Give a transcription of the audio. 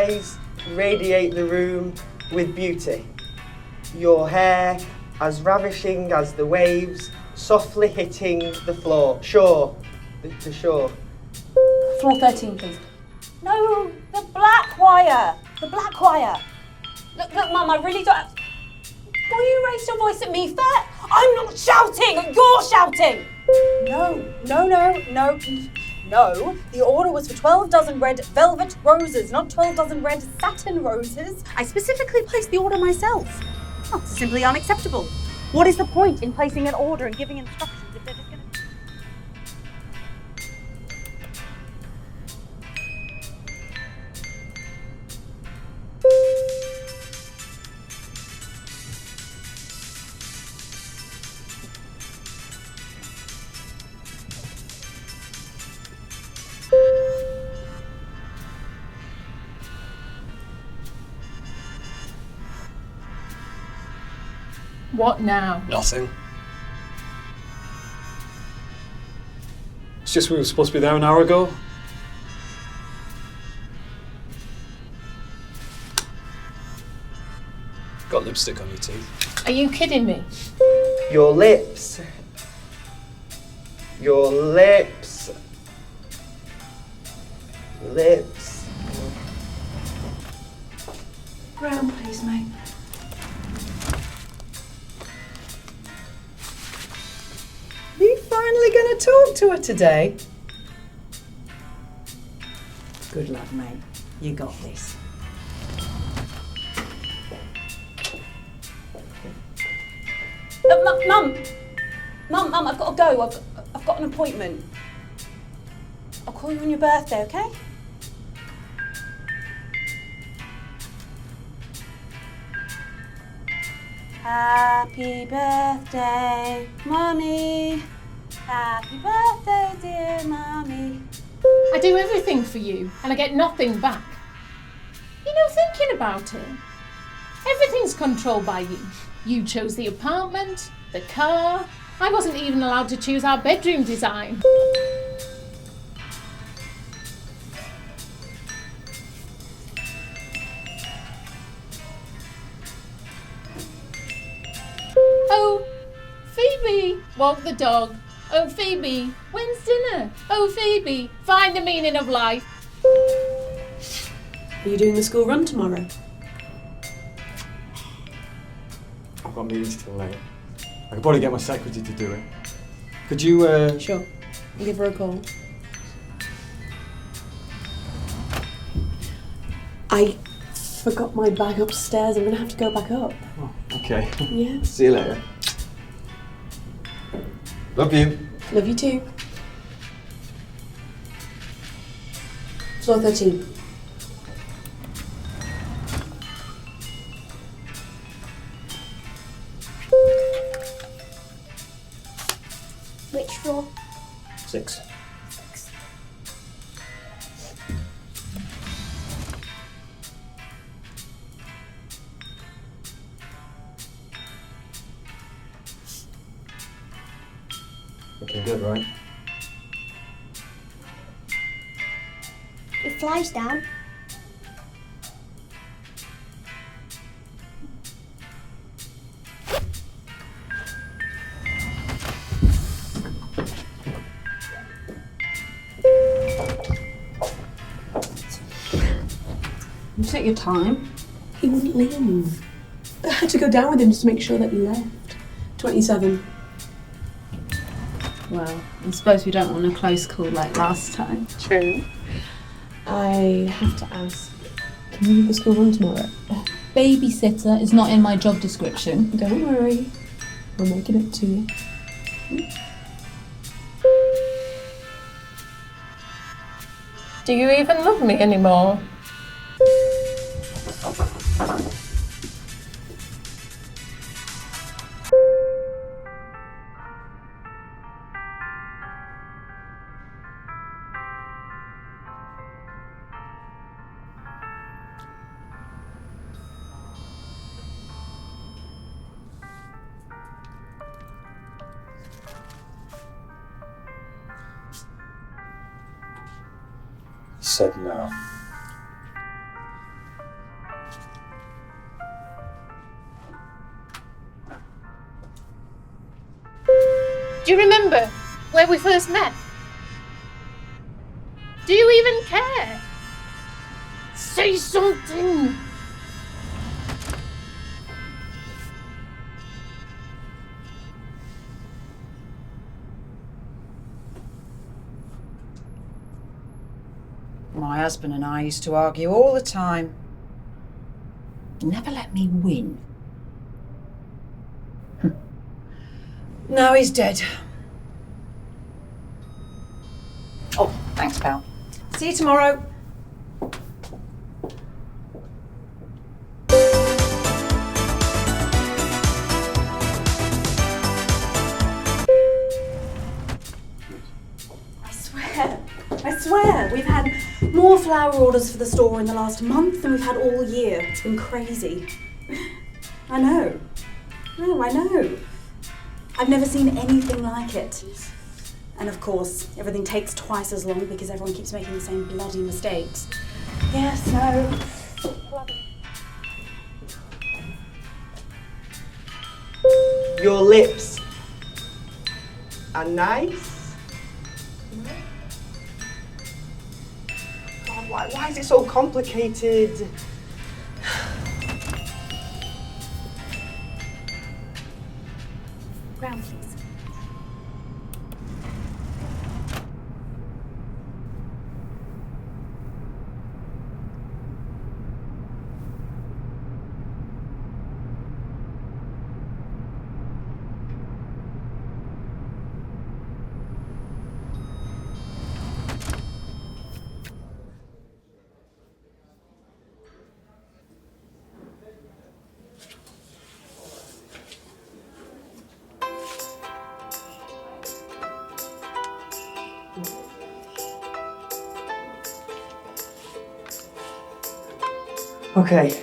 eyes radiate the room with beauty. Your hair as ravishing as the waves softly hitting the floor. Shore. The shore. Floor 13, please. No, the black wire. The black wire. Look, Mum, I really don't... Will you raise your voice at me first? I'm not shouting, you're shouting! No. The order was for 12 dozen red velvet roses, not 12 dozen red satin roses. I specifically placed the order myself. That's simply unacceptable. What is the point in placing an order and giving instructions if they're just going to... What now? Nothing. It's just we were supposed to be there an hour ago. Got lipstick on your teeth. Are you kidding me? Your lips. Your lips. Lips. Brown, please, mate. Are you finally going to talk to her today? Good luck, mate. You got this. Mum, I've got to go. I've got an appointment. I'll call you on your birthday, okay? Happy birthday, Mummy. Happy birthday, dear Mummy. I do everything for you and I get nothing back. You know, thinking about it, everything's controlled by you. You chose the apartment, the car. I wasn't even allowed to choose our bedroom design. Oh, Phoebe, walk the dog. Oh, Phoebe, when's dinner? Oh, Phoebe, find the meaning of life. Are you doing the school run tomorrow? I've got meetings till late. I could probably get my secretary to do it. Could you, Sure. I'll give her a call. I forgot my bag upstairs. I'm going to have to go back up. Oh, okay. Yeah. See you later. Love you. Love you too. Floor 13. Which floor? 6. Looking good, right? It flies down. You take your time. He wouldn't leave. I had to go down with him just to make sure that he left. 27. Well, I suppose we don't want a close call like last time. True. I have to ask, can you do the school run tomorrow? Babysitter is not in my job description. Don't worry. I'll make it up to you. Do you even love me anymore? Said no. Do you remember where we first met? Do you even care? Say something! My husband and I used to argue all the time. Never let me win. Now he's dead. Oh, thanks, pal. See you tomorrow. I swear, we've had more flower orders for the store in the last month than we've had all year. It's been crazy. I know. No, I know. I've never seen anything like it. And of course, everything takes twice as long because everyone keeps making the same bloody mistakes. Yes, no. Your lips are nice. God, why is it so complicated? Ground, please. Okay.